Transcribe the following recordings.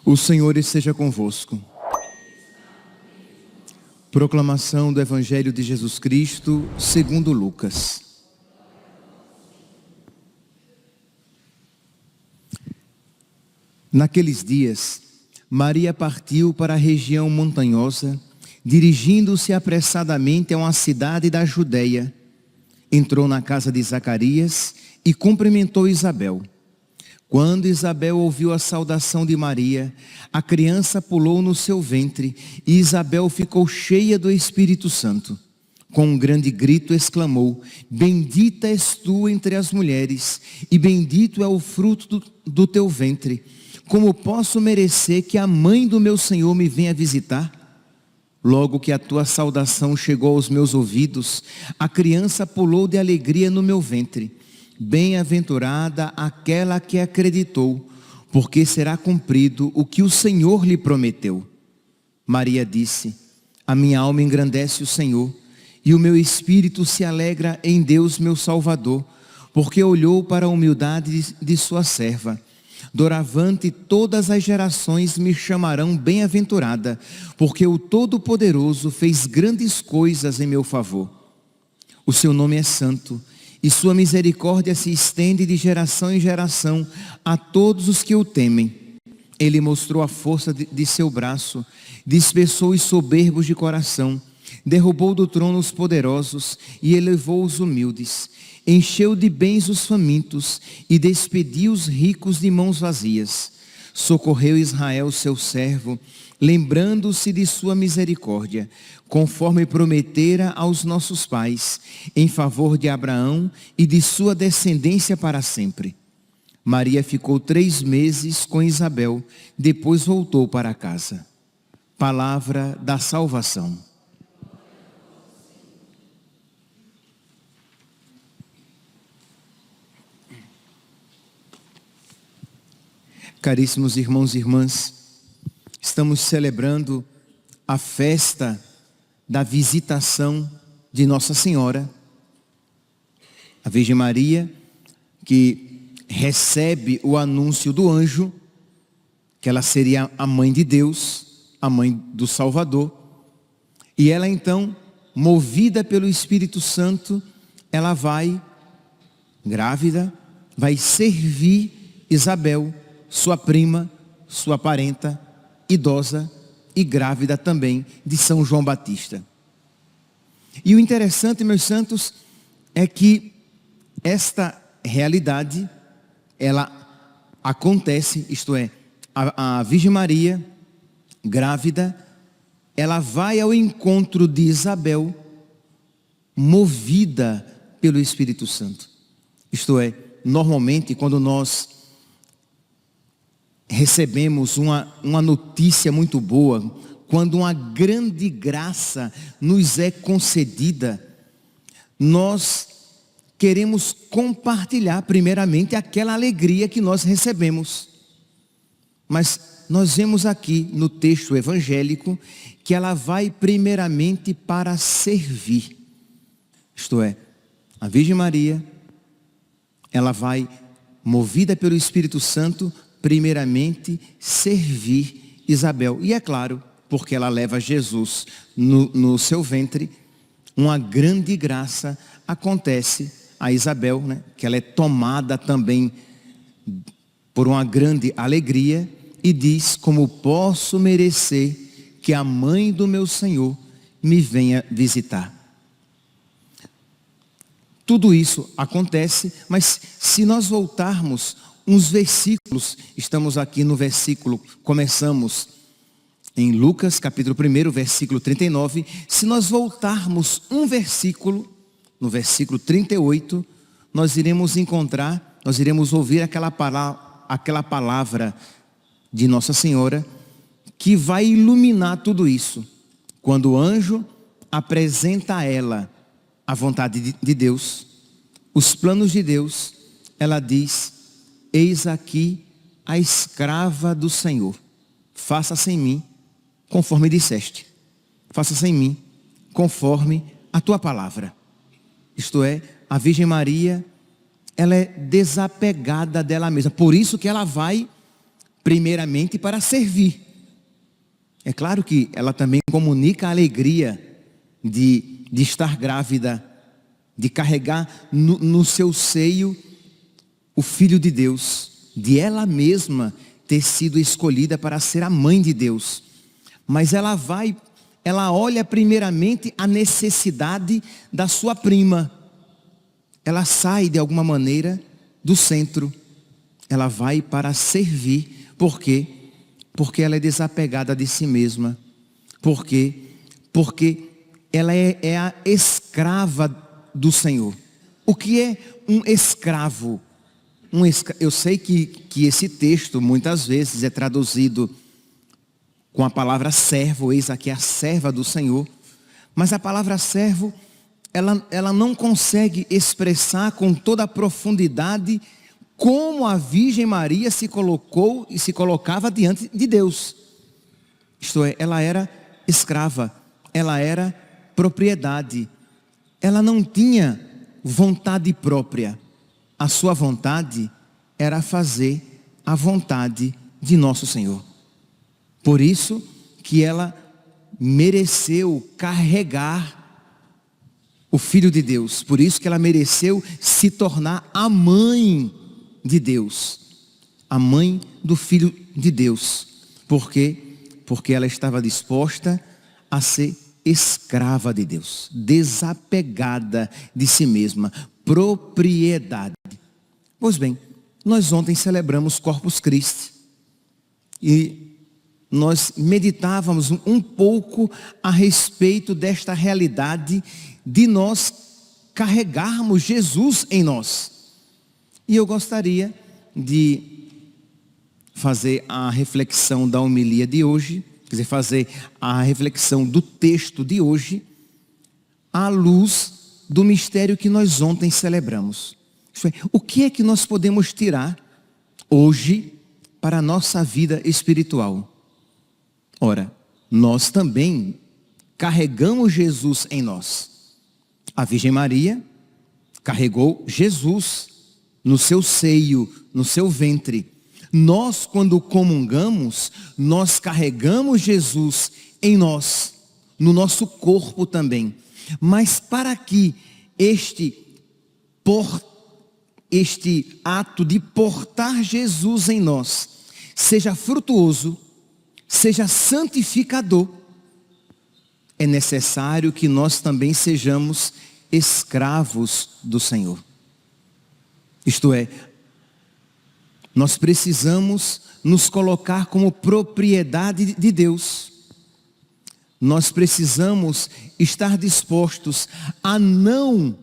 O Senhor esteja convosco. Proclamação do Evangelho de Jesus Cristo, segundo Lucas. Naqueles dias, Maria partiu para a região montanhosa, dirigindo-se apressadamente a uma cidade da Judeia. Entrou na casa de Zacarias e cumprimentou Isabel. Quando Isabel ouviu a saudação de Maria, a criança pulou no seu ventre e Isabel ficou cheia do Espírito Santo. Com um grande grito exclamou: Bendita és tu entre as mulheres, e bendito é o fruto do teu ventre. Como posso merecer que a mãe do meu Senhor me venha visitar? Logo que a tua saudação chegou aos meus ouvidos, a criança pulou de alegria no meu ventre. Bem-aventurada aquela que acreditou, porque será cumprido o que o Senhor lhe prometeu. Maria disse: A minha alma engrandece o Senhor, e o meu espírito se alegra em Deus meu Salvador, porque olhou para a humildade de sua serva. Doravante todas as gerações me chamarão bem-aventurada, porque o Todo-Poderoso fez grandes coisas em meu favor. O seu nome é santo, e sua misericórdia se estende de geração em geração a todos os que o temem. Ele mostrou a força de seu braço, dispersou os soberbos de coração, derrubou do trono os poderosos e elevou os humildes. Encheu de bens os famintos e despediu os ricos de mãos vazias. Socorreu Israel, seu servo, lembrando-se de sua misericórdia, conforme prometera aos nossos pais, em favor de Abraão e de sua descendência para sempre. Maria ficou 3 meses com Isabel, depois voltou para casa. Palavra da salvação. Caríssimos irmãos e irmãs, estamos celebrando a festa da visitação de Nossa Senhora, a Virgem Maria, que recebe o anúncio do anjo, que ela seria a mãe de Deus, a mãe do Salvador, e ela então, movida pelo Espírito Santo, ela vai, grávida, vai servir Isabel, sua prima, sua parenta, idosa e grávida também de São João Batista. E o interessante, meus santos, é que esta realidade, ela acontece, isto é, a Virgem Maria, grávida, ela vai ao encontro de Isabel, movida pelo Espírito Santo. Isto é, normalmente quando nós recebemos uma notícia muito boa, quando uma grande graça nos é concedida, nós queremos compartilhar primeiramente aquela alegria que nós recebemos. Mas nós vemos aqui no texto evangélico que ela vai primeiramente para servir. Isto é, a Virgem Maria, ela vai, movida pelo Espírito Santo, primeiramente servir Isabel. E é claro, porque ela leva Jesus no seu ventre, uma grande graça acontece a Isabel, né? Que ela é tomada também por uma grande alegria e diz: como posso merecer que a mãe do meu Senhor me venha visitar? Tudo isso acontece, mas se nós voltarmos uns versículos, estamos aqui no versículo, começamos em Lucas capítulo 1, versículo 39, se nós voltarmos um versículo, no versículo 38, nós iremos encontrar, nós iremos ouvir aquela palavra de Nossa Senhora, que vai iluminar tudo isso. Quando o anjo apresenta a ela a vontade de Deus, os planos de Deus, ela diz: eis aqui a escrava do Senhor. Faça-se em mim conforme disseste. Faça-se em mim conforme a tua palavra. Isto é, a Virgem Maria, ela é desapegada dela mesma. Por isso que ela vai primeiramente para servir. É claro que ela também comunica a alegria de estar grávida, de carregar no seu seio o Filho de Deus, de ela mesma ter sido escolhida para ser a mãe de Deus. Mas ela olha primeiramente a necessidade da sua prima. Ela sai de alguma maneira do centro. Ela vai para servir. Por quê? Porque ela é desapegada de si mesma. Por quê? Porque ela é a escrava do Senhor. O que é um escravo? Eu sei que esse texto muitas vezes é traduzido com a palavra servo, eis aqui a serva do Senhor. Mas a palavra servo, ela não consegue expressar com toda a profundidade como a Virgem Maria se colocou e se colocava diante de Deus. Isto é, ela era escrava, ela era propriedade. Ela não tinha vontade própria. A sua vontade era fazer a vontade de nosso Senhor. Por isso que ela mereceu carregar o Filho de Deus. Por isso que ela mereceu se tornar a mãe de Deus. A mãe do Filho de Deus. Por quê? Porque ela estava disposta a ser escrava de Deus. Desapegada de si mesma. Propriedade. Pois bem, nós ontem celebramos Corpus Christi. E nós meditávamos um pouco a respeito desta realidade de nós carregarmos Jesus em nós. E eu gostaria de fazer a reflexão da homilia de hoje, quer dizer, fazer a reflexão do texto de hoje, à luz do mistério que nós ontem celebramos. Isto é, o que é que nós podemos tirar hoje para a nossa vida espiritual? Ora, nós também carregamos Jesus em nós. A Virgem Maria carregou Jesus no seu seio, no seu ventre. Nós, quando comungamos, nós carregamos Jesus em nós, no nosso corpo também. Mas para que este ato de portar Jesus em nós seja frutuoso, seja santificador, é necessário que nós também sejamos escravos do Senhor. Isto é, nós precisamos nos colocar como propriedade de Deus. Nós precisamos estar dispostos a não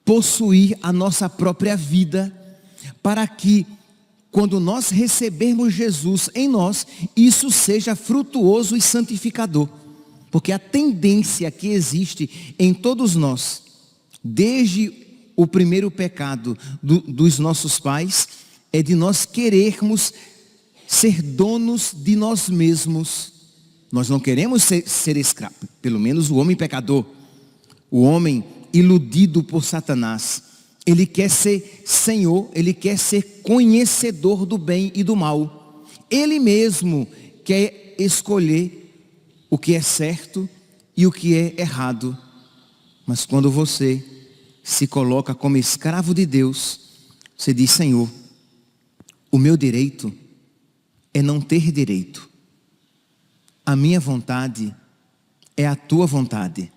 possuir a nossa própria vida, para que quando nós recebermos Jesus em nós, isso seja frutuoso e santificador. Porque a tendência que existe em todos nós, desde o primeiro pecado dos nossos pais, é de nós querermos ser donos de nós mesmos. Nós não queremos ser escravos, pelo menos o homem pecador, o homem iludido por Satanás. Ele quer ser senhor, ele quer ser conhecedor do bem e do mal. Ele mesmo quer escolher o que é certo e o que é errado. Mas quando você se coloca como escravo de Deus, você diz: Senhor, o meu direito é não ter direito. A minha vontade é a tua vontade.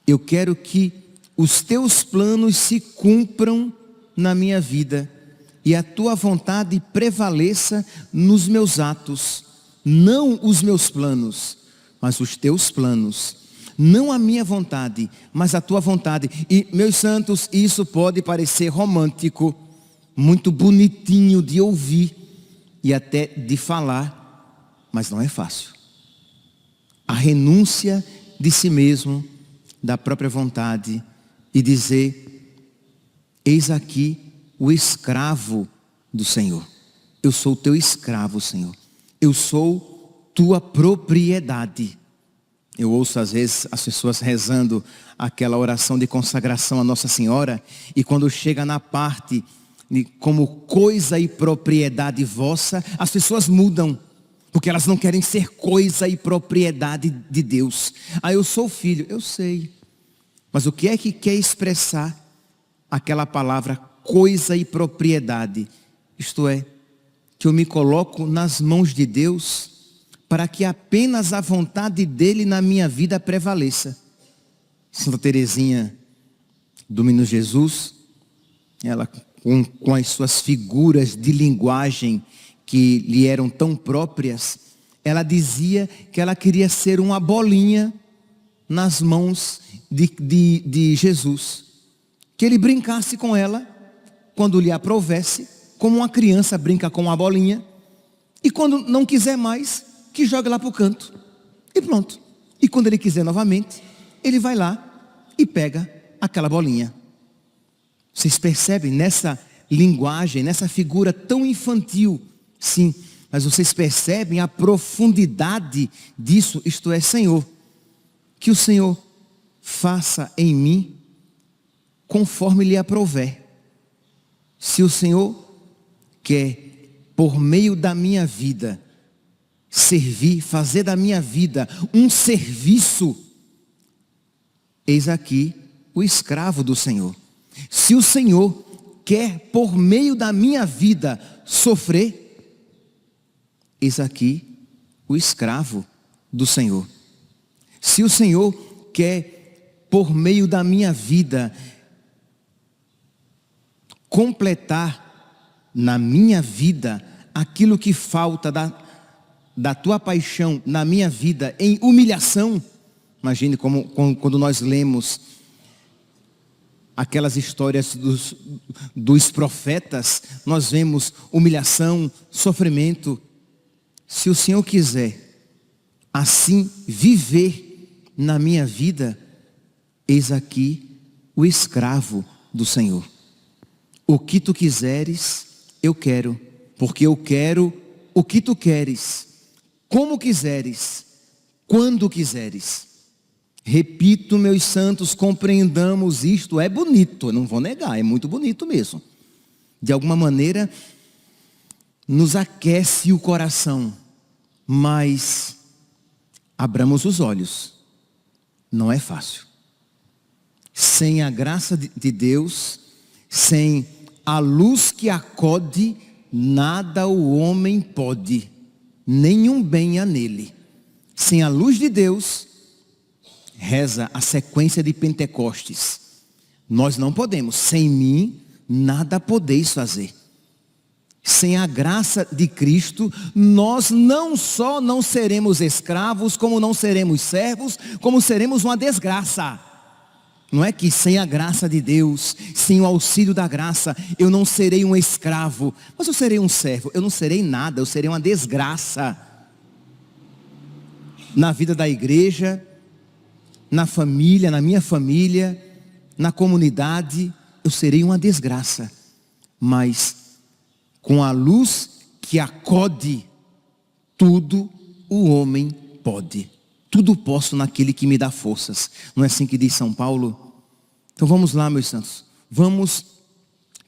Eu quero que os teus planos se cumpram na minha vida e a tua vontade prevaleça nos meus atos. Não os meus planos, mas os teus planos. Não a minha vontade, mas a tua vontade. E, meus santos, isso pode parecer romântico, muito bonitinho de ouvir e até de falar, mas não é fácil. A renúncia de si mesmo, da própria vontade, e dizer: eis aqui o escravo do Senhor. eu sou teu escravo, Senhor. Eu sou tua propriedade. Eu ouço às vezes as pessoas rezando aquela oração de consagração a Nossa Senhora, e quando chega na parte de como coisa e propriedade vossa, as pessoas mudam, porque elas não querem ser coisa e propriedade de Deus. Eu sou filho, eu sei, mas o que é que quer expressar aquela palavra coisa e propriedade? Isto é, que eu me coloco nas mãos de Deus para que apenas a vontade dele na minha vida prevaleça. Santa Teresinha do Menino Jesus, ela com as suas figuras de linguagem que lhe eram tão próprias, ela dizia que ela queria ser uma bolinha nas mãos de Jesus, que ele brincasse com ela quando lhe aprovesse, como uma criança brinca com uma bolinha, e quando não quiser mais, que joga lá para o canto, e pronto. E quando ele quiser novamente, ele vai lá e pega aquela bolinha. Vocês percebem nessa linguagem, nessa figura tão infantil? Sim, mas vocês percebem a profundidade disso? Isto é, Senhor, que o Senhor faça em mim conforme lhe aprouver. Se o Senhor quer, por meio da minha vida, servir, fazer da minha vida um serviço, eis aqui o escravo do Senhor. Se o Senhor quer, por meio da minha vida, sofrer, eis aqui o escravo do Senhor. Se o Senhor quer, por meio da minha vida, completar na minha vida aquilo que falta da tua paixão na minha vida em humilhação. Imagine quando nós lemos aquelas histórias dos profetas, nós vemos humilhação, sofrimento. Se o Senhor quiser assim viver na minha vida, eis aqui o escravo do Senhor. O que tu quiseres, eu quero, porque eu quero o que tu queres, como quiseres, quando quiseres. Repito, meus santos, compreendamos isto. É bonito, eu não vou negar, é muito bonito mesmo. De alguma maneira, nos aquece o coração, mas abramos os olhos. Não é fácil. Sem a graça de Deus, sem a luz que acode, nada o homem pode, nenhum bem há nele. Sem a luz de Deus, reza a sequência de Pentecostes, nós não podemos. Sem mim, nada podeis fazer. Sem a graça de Cristo, nós não só não seremos escravos, como não seremos servos, como seremos uma desgraça. Não é que sem a graça de Deus, sem o auxílio da graça, eu não serei um escravo, mas eu serei um servo. Eu não serei nada, eu serei uma desgraça. Na vida da igreja, na família, na minha família, na comunidade, eu serei uma desgraça. Mas com a luz que acode, tudo o homem pode. Tudo posso naquele que me dá forças. Não é assim que diz São Paulo? Então vamos lá, meus santos. Vamos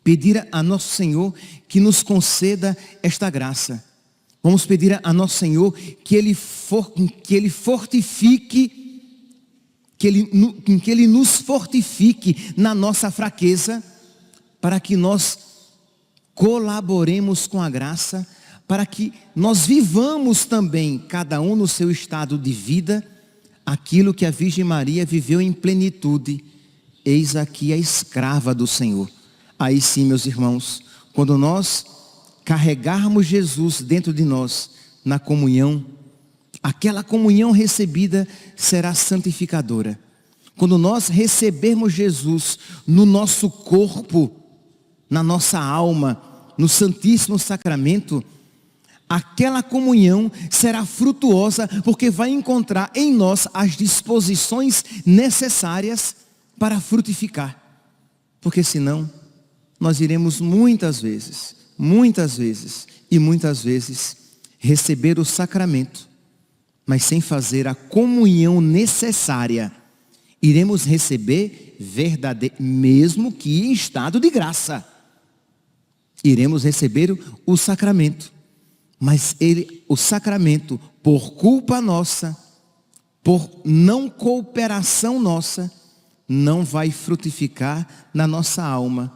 pedir a nosso Senhor que nos conceda esta graça. Vamos pedir a nosso Senhor que Ele fortifique, que Ele nos fortifique na nossa fraqueza, para que nós colaboremos com a graça, para que nós vivamos também, cada um no seu estado de vida, aquilo que a Virgem Maria viveu em plenitude. Eis aqui a escrava do Senhor. Aí sim, meus irmãos, quando nós carregarmos Jesus dentro de nós, na comunhão, aquela comunhão recebida será santificadora. Quando nós recebermos Jesus no nosso corpo, na nossa alma, no Santíssimo Sacramento, aquela comunhão será frutuosa, porque vai encontrar em nós as disposições necessárias para frutificar. Porque senão, nós iremos muitas vezes, e muitas vezes receber o sacramento, mas sem fazer a comunhão necessária, iremos receber mesmo que em estado de graça. Iremos receber o sacramento, mas o sacramento, por culpa nossa, por não cooperação nossa, não vai frutificar na nossa alma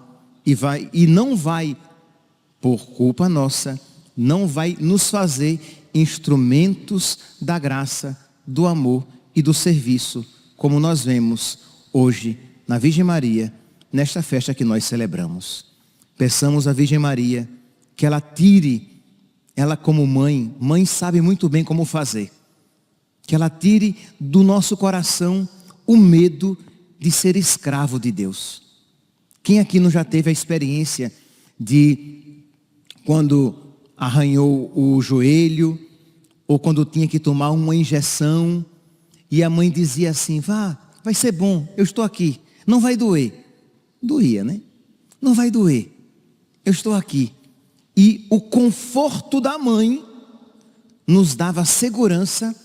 e não vai, por culpa nossa, não vai nos fazer instrumentos da graça, do amor e do serviço, como nós vemos hoje na Virgem Maria, nesta festa que nós celebramos. Peçamos à Virgem Maria que ela tire, ela como mãe sabe muito bem como fazer, que ela tire do nosso coração o medo de ser escravo de Deus. Quem aqui não já teve a experiência de quando arranhou o joelho, ou quando tinha que tomar uma injeção, e a mãe dizia assim: vai ser bom, eu estou aqui, não vai doer. Doía, né? Não vai doer, eu estou aqui. E o conforto da mãe nos dava segurança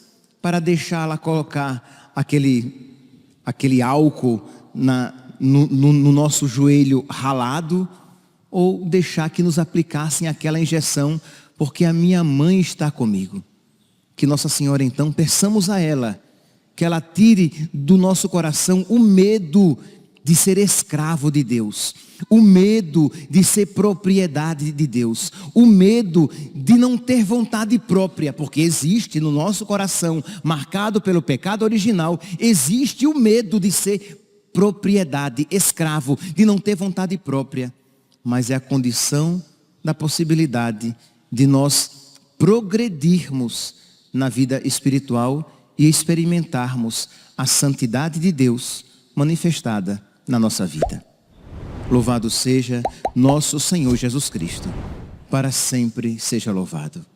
para deixá-la colocar aquele álcool no nosso joelho ralado, ou deixar que nos aplicassem aquela injeção, porque a minha mãe está comigo. Que Nossa Senhora, então, peçamos a ela, que ela tire do nosso coração o medo de ser escravo de Deus, o medo de ser propriedade de Deus, o medo de não ter vontade própria, porque existe no nosso coração, marcado pelo pecado original, existe o medo de ser propriedade, escravo, de não ter vontade própria, mas é a condição da possibilidade de nós progredirmos na vida espiritual e experimentarmos a santidade de Deus manifestada na nossa vida. Louvado seja nosso Senhor Jesus Cristo, para sempre seja louvado.